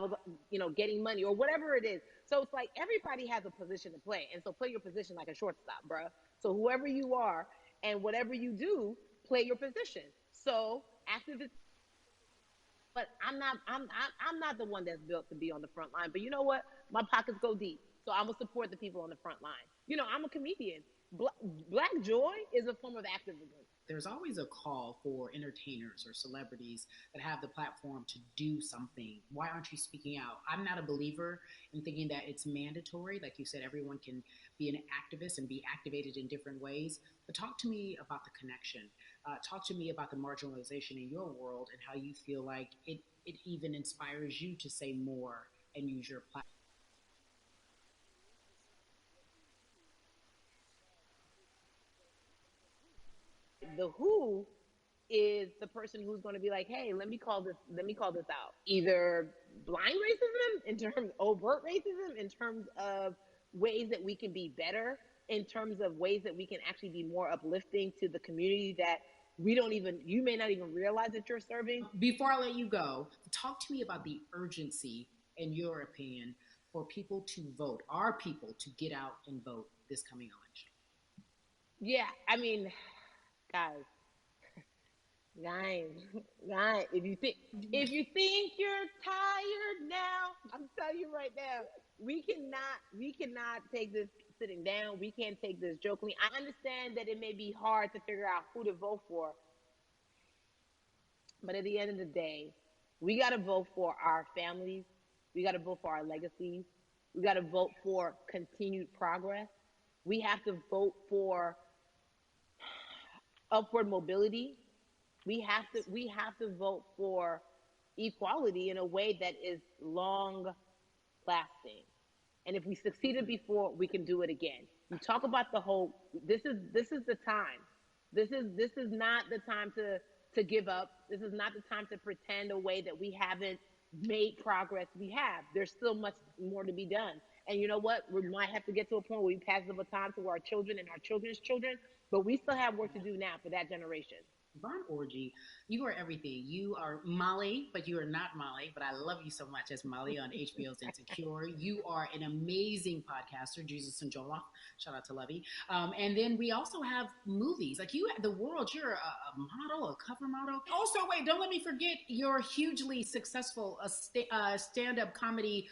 was, getting money or whatever it is. So it's like everybody has a position to play. And so play your position like a shortstop, bruh. So whoever you are and whatever you do, play your position. So after the but I'm not the one that's built to be on the front line. But you know what? My pockets go deep. So I'm gonna support the people on the front line. I'm a comedian. Black joy is a form of activism. There's always a call for entertainers or celebrities that have the platform to do something. Why aren't you speaking out? I'm not a believer in thinking that it's mandatory. Like you said, everyone can be an activist and be activated in different ways. But talk to me about the connection. Talk to me about the marginalization in your world and how you feel like it even inspires you to say more and use your platform. The who is the person who's going to be like, hey, let me call this out. Either blind racism in terms of overt racism, in terms of ways that we can be better, in terms of ways that we can actually be more uplifting to the community that you may not even realize that you're serving. Before I let you go, talk to me about the urgency, in your opinion, for people to vote, our people to get out and vote this coming election. Yeah, I mean, guys, guys, guys, if you think you're tired now, I'm telling you right now, we cannot take this sitting down. We can't take this jokingly. I understand that it may be hard to figure out who to vote for, but at the end of the day, we got to vote for our families. We got to vote for our legacies. We got to vote for continued progress. We have to vote for upward mobility. We have to vote for equality in a way that is long lasting. And if we succeeded before, we can do it again. You talk about the whole. This is the time. This is not the time to give up. This is not the time to pretend a way that we haven't made progress. We have. There's still much more to be done. And you know what? We might have to get to a point where we pass the baton to our children and our children's children, but we still have work to do now for that generation. Von Orgy, you are everything. You are Molly, but you are not Molly. But I love you so much as Molly on HBO's Insecure. You are an amazing podcaster, Jesus and Joloff. Shout out to Lovey. And then we also have movies. Like you, the world. You're a model, a cover model. Also, wait, don't let me forget your hugely successful stand-up comedy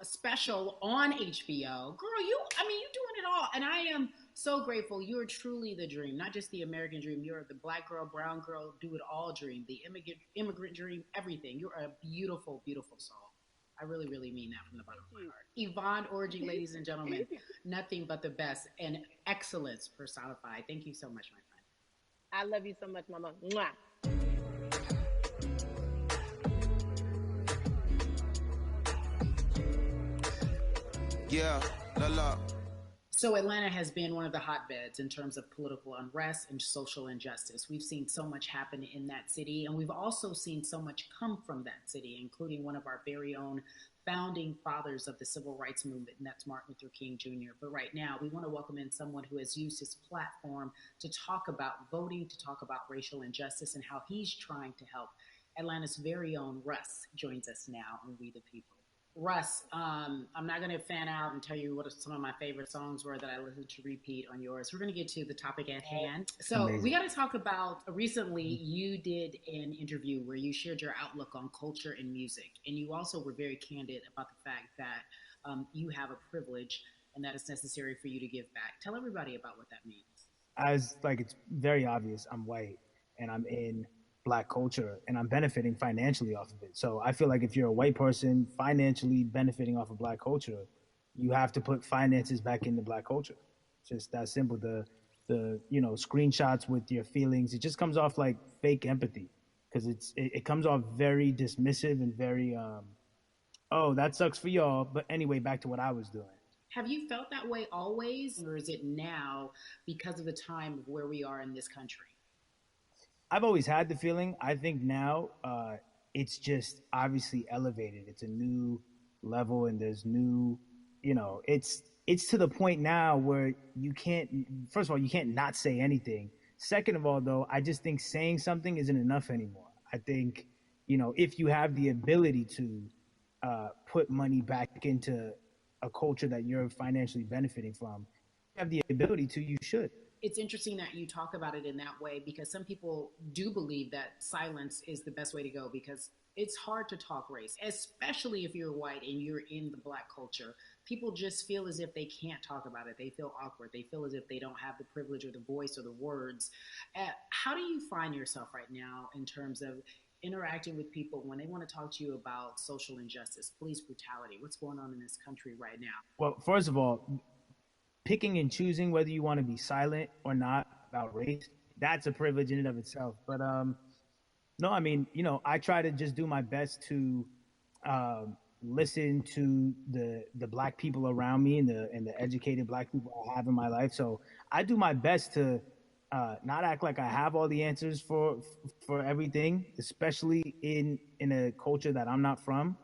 special on HBO. Girl, you doing it all, and I am so grateful. You are truly the dream, not just the American dream. You're the black girl, brown girl, do it all dream, the immigrant dream, everything. You're a beautiful, beautiful soul. I really, really mean that from the bottom of my heart. Yvonne Orji, ladies and gentlemen, nothing but the best and excellence personified. Thank you so much, my friend. I love you so much, Mama. Mwah. Yeah, la la. So Atlanta has been one of the hotbeds in terms of political unrest and social injustice. We've seen so much happen in that city, and we've also seen so much come from that city, including one of our very own founding fathers of the civil rights movement, and that's Martin Luther King Jr. But right now, we want to welcome in someone who has used his platform to talk about voting, to talk about racial injustice, and how he's trying to help. Atlanta's very own Russ joins us now on We the People. Russ, I'm not going to fan out and tell you what some of my favorite songs were that I listened to repeat on yours. We're going to get to the topic at hand. So amazing. We got to talk about, recently you did an interview where you shared your outlook on culture and music. And you also were very candid about the fact that you have a privilege and that it's necessary for you to give back. Tell everybody about what that means. It's very obvious, I'm white and I'm in Black culture and I'm benefiting financially off of it. So I feel like if you're a white person financially benefiting off of Black culture, you have to put finances back into Black culture. It's just that simple. The screenshots with your feelings, it just comes off like fake empathy because it comes off very dismissive and very oh, that sucks for y'all, but anyway, back to what I was doing. Have you felt that way always, or is it now because of the time of where we are in this country? I've always had the feeling. I think now it's just obviously elevated. It's a new level, and there's new, it's to the point now where you can't. First of all, you can't not say anything. Second of all, though, I just think saying something isn't enough anymore. I think if you have the ability to put money back into a culture that you're financially benefiting from. You have the ability to, you should. It's interesting that you talk about it in that way because some people do believe that silence is the best way to go because it's hard to talk race, especially if you're white and you're in the black culture. People just feel as if they can't talk about it. They feel awkward. They feel as if they don't have the privilege or the voice or the words. How do you find yourself right now in terms of interacting with people when they want to talk to you about social injustice, police brutality, what's going on in this country right now? Well, first of all, picking and choosing whether you want to be silent or not about race, that's a privilege in and of itself. But no, I mean, I try to just do my best to listen to the black people around me and the educated black people I have in my life. So I do my best to not act like I have all the answers for everything, especially in a culture that I'm not from.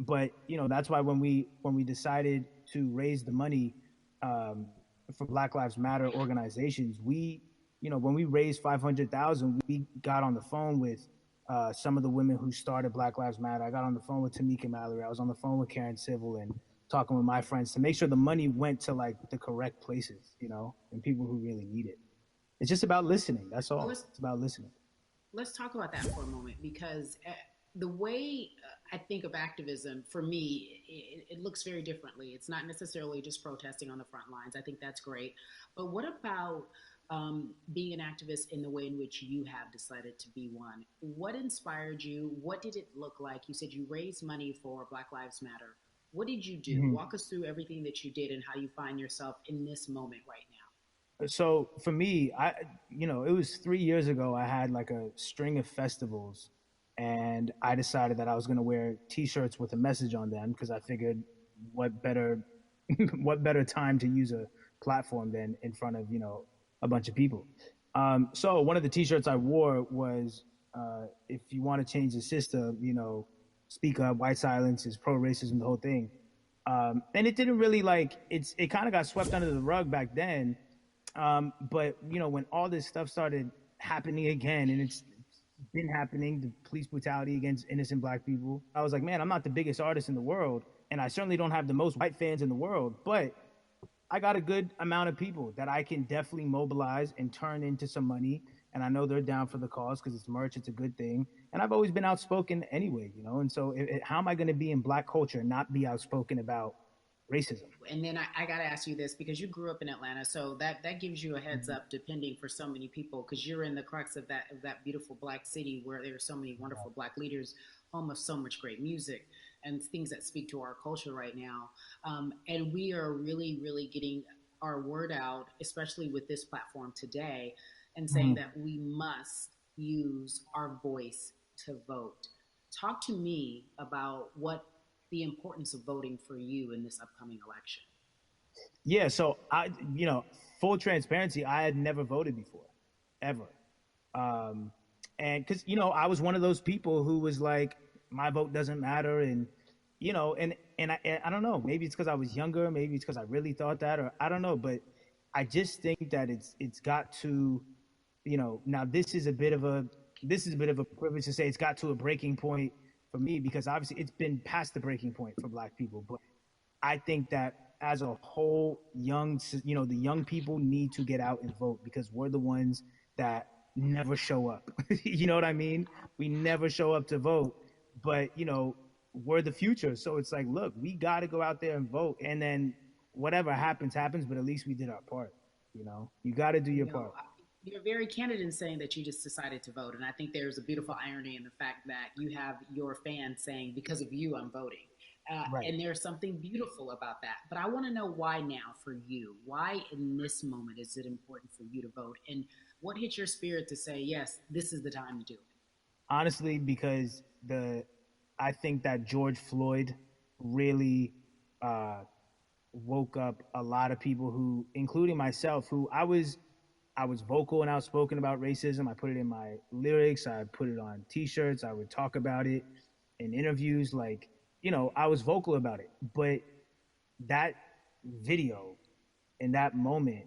But that's why when we decided to raise the money um, for Black Lives Matter organizations, when we raised 500,000, we got on the phone with some of the women who started Black Lives Matter. I got on the phone with Tamika Mallory. I was on the phone with Karen Civil and talking with my friends to make sure the money went to like the correct places, and people who really need it. It's just about listening. That's all. It's about listening. Let's talk about that for a moment because the way I think of activism, for me, it looks very differently. It's not necessarily just protesting on the front lines. I think that's great. But what about being an activist in the way in which you have decided to be one? What inspired you? What did it look like? You said you raised money for Black Lives Matter. What did you do? Mm-hmm. Walk us through everything that you did and how you find yourself in this moment right now. So for me, it was 3 years ago. I had like a string of festivals, and I decided that I was going to wear T-shirts with a message on them because I figured, what better, what better time to use a platform than in front of a bunch of people. So one of the T-shirts I wore was, "If you want to change the system, speak up. White silence is pro-racism." The whole thing, and it didn't really it kind of got swept under the rug back then. But when all this stuff started happening again, and it's been happening, the police brutality against innocent black people, I was like, man, I'm not the biggest artist in the world, and I certainly don't have the most white fans in the world, but I got a good amount of people that I can definitely mobilize and turn into some money. And I know they're down for the cause because it's merch, it's a good thing. And I've always been outspoken anyway, and so how am I going to be in black culture and not be outspoken about racism? And then I got to ask you this because you grew up in Atlanta, so that gives you a heads up, depending for so many people, because you're in the crux of that beautiful black city where there are so many wonderful black leaders, home of so much great music and things that speak to our culture right now. And we are really, really getting our word out, especially with this platform today, and saying that we must use our voice to vote. Talk to me about what the importance of voting for you in this upcoming election. Yeah, so full transparency, I had never voted before, ever. And because, I was one of those people who was like, my vote doesn't matter. And, and I don't know, maybe it's because I was younger, maybe it's because I really thought that, or I don't know, but I just think that it's got to, now this is a bit of a privilege to say it's got to a breaking point for me, because obviously it's been past the breaking point for black people. But I think that as a whole, the young people need to get out and vote, because we're the ones that never show up. You know what I mean? We never show up to vote, but we're the future. So it's like, look, we got to go out there and vote, and then whatever happens, but at least we did our part. You got to do your part. You're very candid in saying that you just decided to vote. And I think there's a beautiful irony in the fact that you have your fans saying, because of you, I'm voting. Right. And there's something beautiful about that. But I want to know why now for you. Why in this moment is it important for you to vote? And what hit your spirit to say, yes, this is the time to do it? Honestly, because I think that George Floyd really woke up a lot of people who, including myself, who I was vocal and outspoken about racism. I put it in my lyrics. I put it on T-shirts. I would talk about it in interviews. I was vocal about it. But that video in that moment,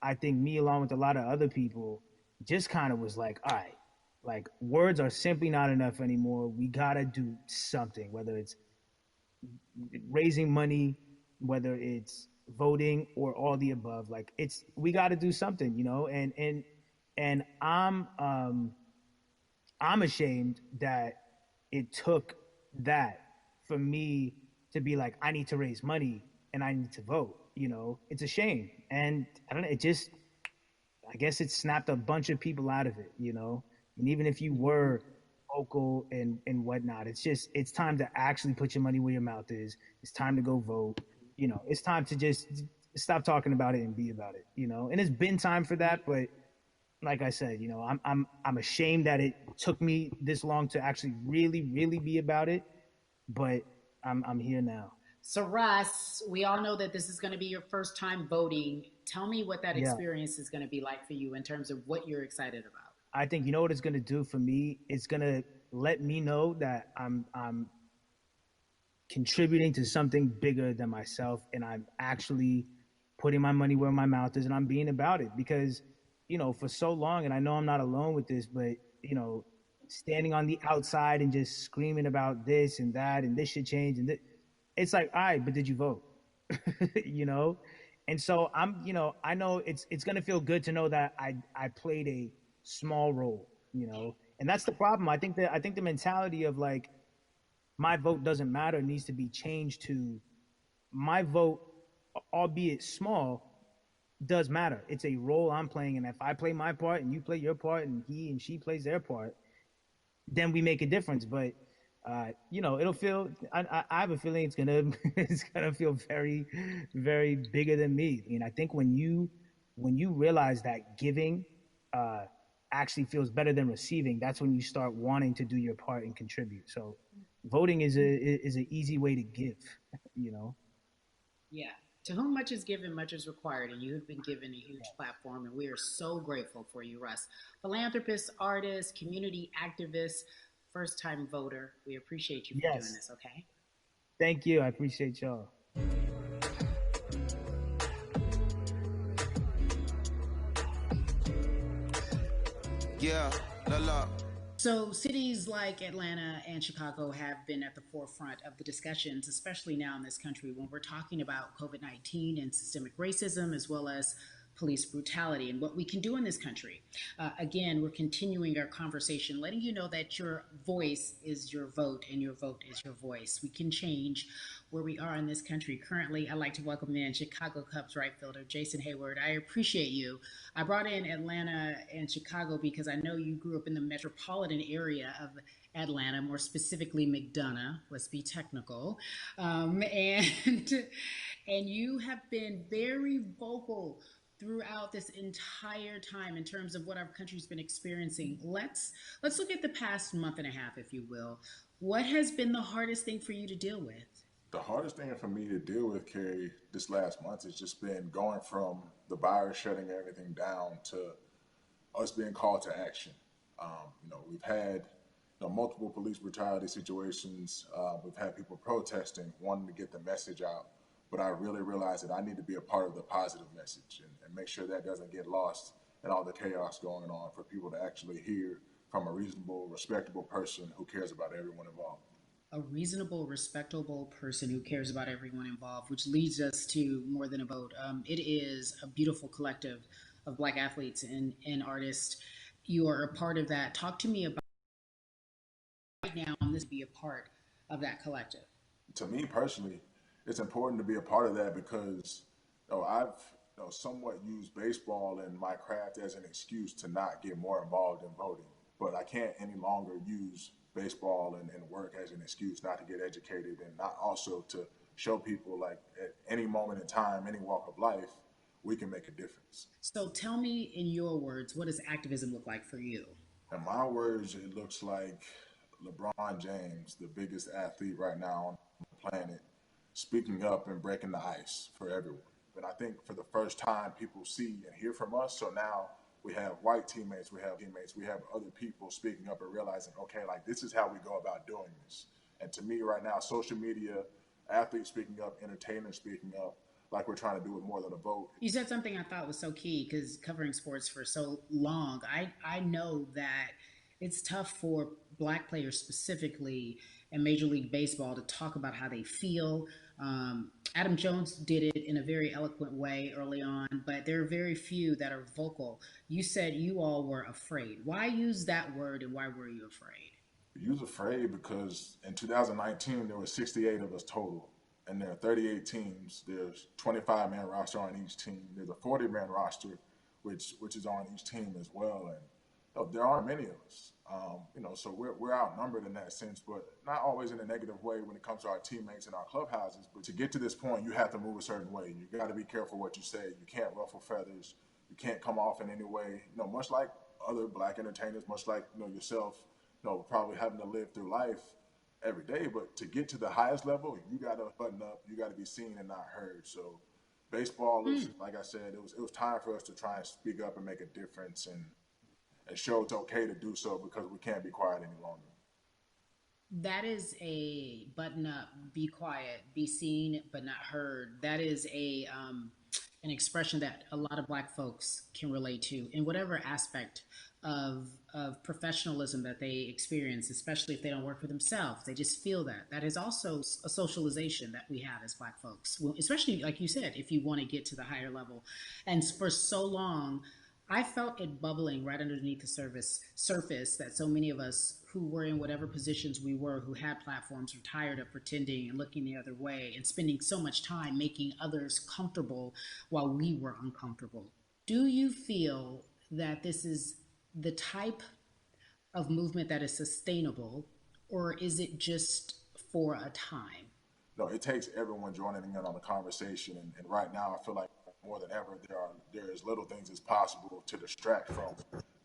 I think me, along with a lot of other people, just kind of was like, all right, words are simply not enough anymore. We got to do something, whether it's raising money, whether it's voting or all the above. Like it's we got to do something, you know. And I'm ashamed that it took that for me to be like, I need to raise money and I need to vote. You know, it's a shame, and I don't know. It just, I guess, it snapped a bunch of people out of it. You know, and even if you were vocal and whatnot, it's just it's time to actually put your money where your mouth is. It's time to go vote. You know, it's time to just stop talking about it and be about it. You know, and it's been time for that, but like I said, you know, I'm ashamed that it took me this long to actually really be about it, but I'm here now. So, Russ, we all know that this is going to be your first time voting. Tell me what that Yeah, experience is going to be like for you in terms of what you're excited about. I think you know what it's gonna do for me. It's gonna let me know that I'm contributing to something bigger than myself, and I'm actually putting my money where my mouth is, and I'm being about it because you know for so long, and I know I'm not alone with this, but you know, standing on the outside and just screaming about this and that and this should change and it's like, all right, but did you vote? You know, and so I'm, you know, I know it's gonna feel good to know that I played a small role, you know, and that's the problem. I think the mentality of like my vote doesn't matter needs to be changed to my vote, albeit small, does matter. It's a role I'm playing, and if I play my part and you play your part, and he and she plays their part, then we make a difference. But you know, it'll feel. I have a feeling it's gonna it's gonna feel very bigger than me. I mean, I think when you realize that giving uh, actually feels better than receiving, that's when you start wanting to do your part and contribute. So, voting is an easy way to give. You know. Yeah. To whom much is given, much is required, and you have been given a huge platform, and we are so grateful for you, Russ. Philanthropist, artist, community activist, first time voter. We appreciate you for doing Yes. this, okay? Thank you. I appreciate y'all. Yeah, la la. So, cities like Atlanta and Chicago have been at the forefront of the discussions, especially now in this country when we're talking about COVID 19 and systemic racism, as well as police brutality and what we can do in this country. Again, we're continuing our conversation, letting you know that your voice is your vote and your vote is your voice. We can change where we are in this country. Currently, I'd like to welcome in Chicago Cubs right fielder Jason Hayward. I appreciate you. I brought in Atlanta and Chicago because I know you grew up in the metropolitan area of Atlanta, more specifically McDonough. Let's be technical, and and you have been very vocal throughout this entire time in terms of what our country's been experiencing. Let's look at the past month and a half, if you will. What has been the hardest thing for you to deal with? The hardest thing for me to deal with, Carrie, this last month has just been going from the virus shutting everything down to us being called to action. We've had multiple police brutality situations. We've had people protesting, wanting to get the message out. But I really realized that I need to be a part of the positive message and make sure that doesn't get lost in all the chaos going on for people to actually hear from a reasonable, respectable person who cares about everyone involved. A reasonable, respectable person who cares about everyone involved, which leads us to More Than a Vote. It is a beautiful collective of Black athletes and artists. You are a part of that. Talk to me about right now on this be a part of that collective. To me personally, it's important to be a part of that because I've somewhat used baseball and my craft as an excuse to not get more involved in voting. But I can't any longer use baseball and work as an excuse not to get educated and not also to show people like at any moment in time, any walk of life, we can make a difference. So tell me in your words, what does activism look like for you? In my words, it looks like LeBron James, the biggest athlete right now on the planet, speaking up and breaking the ice for everyone. And I think for the first time, people see and hear from us. So now we have white teammates, we have other people speaking up and realizing, okay, like this is how we go about doing this. And to me, right now, social media, athletes speaking up, entertainers speaking up, like we're trying to do with More Than a Vote. You said something I thought was so key because covering sports for so long, I know that it's tough for Black players specifically and Major League Baseball to talk about how they feel. Adam Jones did it in a very eloquent way early on, but there are very few that are vocal. You said you all were afraid. Why use that word, and why were you afraid? You was afraid because in 2019 there were 68 of us total, and there are 38 teams. There's 25-man roster on each team. There's a 40-man roster, which is on each team as well. And there aren't many of us. So we're outnumbered in that sense, but not always in a negative way when it comes to our teammates and our clubhouses. But to get to this point, you have to move a certain way. You got to be careful what you say. You can't ruffle feathers. You can't come off in any way. Much like other black entertainers, much like yourself. Probably having to live through life every day. But to get to the highest level, you got to button up. You got to be seen and not heard. So baseball is, like I said, it was time for us to try and speak up and make a difference and show it's okay to do so because we can't be quiet any longer. That is a button up, be quiet, be seen but not heard. That is an expression that a lot of Black folks can relate to in whatever aspect of professionalism that they experience, especially if they don't work for themselves. They just feel that. That is also a socialization that we have as Black folks, especially like you said, if you want to get to the higher level. And for so long, I felt it bubbling right underneath the surface that so many of us who were in whatever positions we were, who had platforms, were tired of pretending and looking the other way and spending so much time making others comfortable while we were uncomfortable. Do you feel that this is the type of movement that is sustainable, or is it just for a time? No, it takes everyone joining in on the conversation. And right now, I feel like more than ever, there is little things as possible to distract from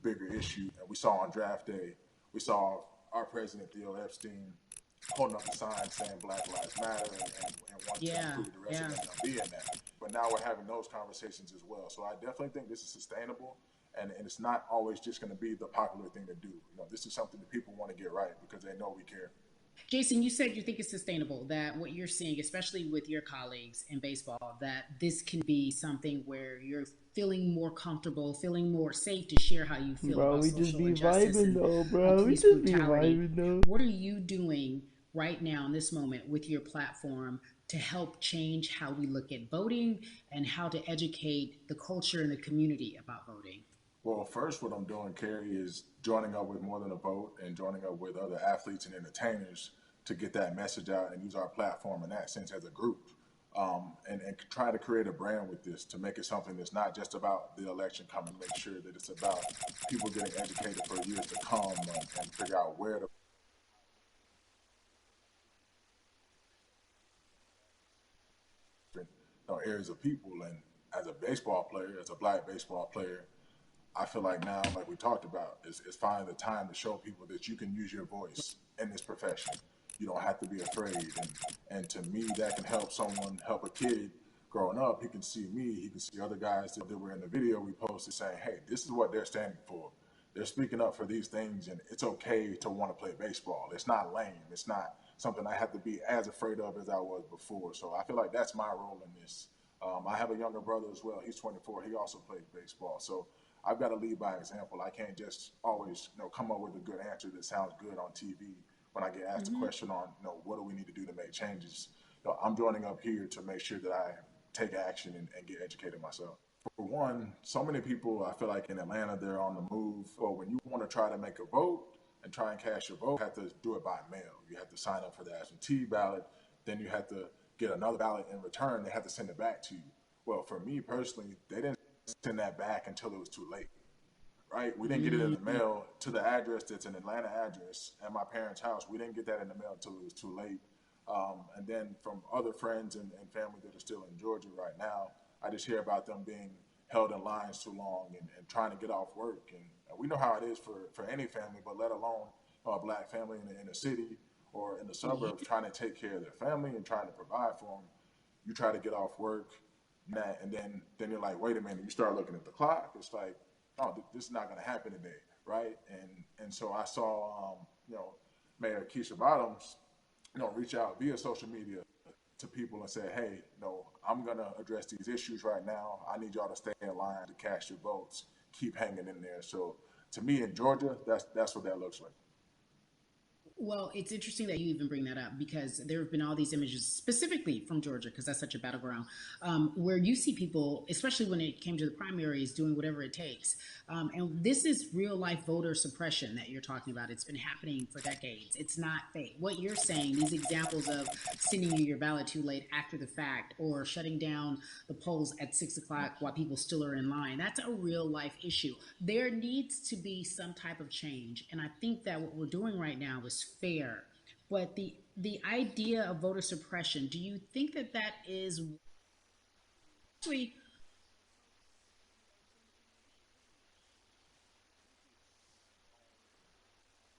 bigger issues. And we saw on draft day, we saw our president, Theo Epstein, holding up a sign saying Black Lives Matter and wanting to include the rest of them being that. But now we're having those conversations as well. So I definitely think this is sustainable. And it's not always just going to be the popular thing to do. This is something that people want to get right because they know we care. Jason, you said you think it's sustainable, that what you're seeing, especially with your colleagues in baseball, that this can be something where you're feeling more comfortable, feeling more safe to share how you feel about social injustice and police brutality. What are you doing right now in this moment with your platform to help change how we look at voting and how to educate the culture and the community about voting? Well, first, what I'm doing, Carrie, is joining up with More Than a Vote and joining up with other athletes and entertainers to get that message out and use our platform in that sense as a group. And try to create a brand with this to make it something that's not just about the election coming, make sure that it's about people getting educated for years to come and figure out where to areas of people. And as a baseball player, as a Black baseball player, I feel like now, like we talked about, is finding the time to show people that you can use your voice in this profession. You don't have to be afraid. And to me, that can help someone, help a kid growing up. He can see me, he can see other guys that were in the video we posted saying, hey, this is what they're standing for. They're speaking up for these things, and it's okay to want to play baseball. It's not lame. It's not something I have to be as afraid of as I was before. So I feel like that's my role in this. I have a younger brother as well. He's 24. He also plays baseball. So I've got to lead by example. I can't just always, come up with a good answer that sounds good on TV when I get asked a question on, what do we need to do to make changes? I'm joining up here to make sure that I take action and get educated myself. For one, so many people, I feel like in Atlanta, they're on the move. Or when you want to try to make a vote and try and cast your vote, you have to do it by mail. You have to sign up for the absentee ballot. Then you have to get another ballot in return. They have to send it back to you. Well, for me personally, they didn't send that back until it was too late, right? We didn't get it in the mail to the address that's an Atlanta address at my parents' house. We didn't get that in the mail until it was too late. And then from other friends and family that are still in Georgia right now, I just hear about them being held in lines too long and trying to get off work. And we know how it is for any family, but let alone a Black family in a city or in the suburbs trying to take care of their family and trying to provide for them. You try to get off work, and then you're like, wait a minute. You start looking at the clock. It's like, oh, this is not going to happen today, right? And so I saw, Mayor Keisha Bottoms, reach out via social media to people and say, hey, I'm going to address these issues right now. I need y'all to stay in line to cast your votes. Keep hanging in there. So to me in Georgia, that's what that looks like. Well, it's interesting that you even bring that up because there have been all these images, specifically from Georgia, because that's such a battleground, where you see people, especially when it came to the primaries, doing whatever it takes. And this is real life voter suppression that you're talking about. It's been happening for decades. It's not fake. What you're saying, these examples of sending you your ballot too late after the fact or shutting down the polls at 6 o'clock while people still are in line, that's a real life issue. There needs to be some type of change. And I think that what we're doing right now is fair. But the idea of voter suppression, do you think that that is actually